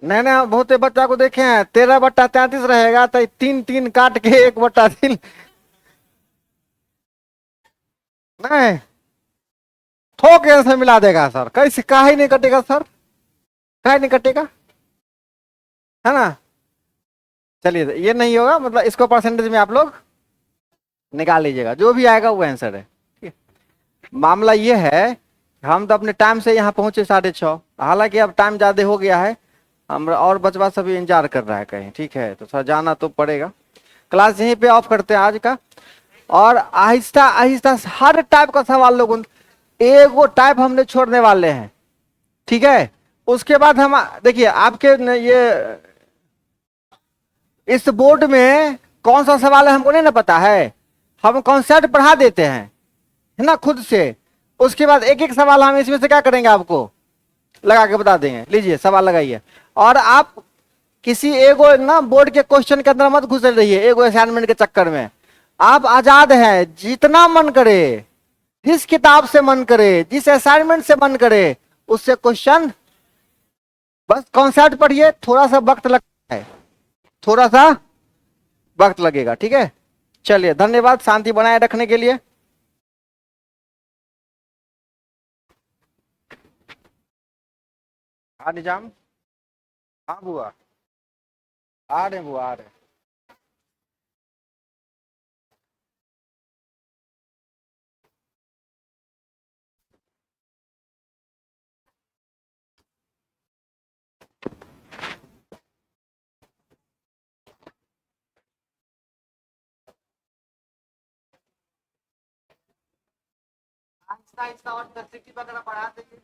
नहीं नहीं, बहुत बच्चा को देखे हैं, 13/33 रहेगा तो तीन तीन काट के 1/3 नहीं, थोक से मिला देगा सर, कैसे काहे नहीं कटेगा सर, काहे नहीं कटेगा, है ना। चलिए ये नहीं होगा, मतलब इसको परसेंटेज में आप लोग निकाल लीजिएगा, जो भी आएगा वो आंसर है, ठीक है। मामला ये है, हम तो अपने टाइम से यहाँ पहुंचे 6:30, हालांकि अब टाइम ज्यादा हो गया है, हम और बचवा सभी इंतजार कर रहा है कहीं, ठीक है, तो सर जाना तो पड़ेगा। क्लास यहीं पे ऑफ करते हैं आज का, और आहिस्ता आहिस्ता हर टाइप का सवाल लोग, एक वो टाइप हमने छोड़ने वाले हैं, ठीक है। उसके बाद हम देखिए आपके ये इस बोर्ड में कौन सा सवाल है हमको नहीं ना पता है, हम कॉन्सेप्ट पढ़ा देते हैं, है ना, खुद से। उसके बाद एक एक सवाल हम इसमें से क्या करेंगे, आपको लगा के बता देंगे, लीजिए सवाल लगाइए। और आप किसी एगो ना बोर्ड के क्वेश्चन के अंदर मत घुस रहिए, एगो असाइनमेंट के चक्कर में। आप आजाद हैं, जितना मन करे, जिस किताब से मन करे, जिस असाइनमेंट से मन करे, उससे क्वेश्चन, बस कॉन्सेप्ट पढ़िए, थोड़ा सा वक्त लगता है, थोड़ा सा वक्त लगेगा, ठीक है। चलिए धन्यवाद शांति बनाए रखने के लिए। हाँ निजाम। हाँ बुआ, आ रहे हैं बुआ, आ रहे हैं। आहिस्ता आहिस्ता और वगैरह पढ़ा देंगे।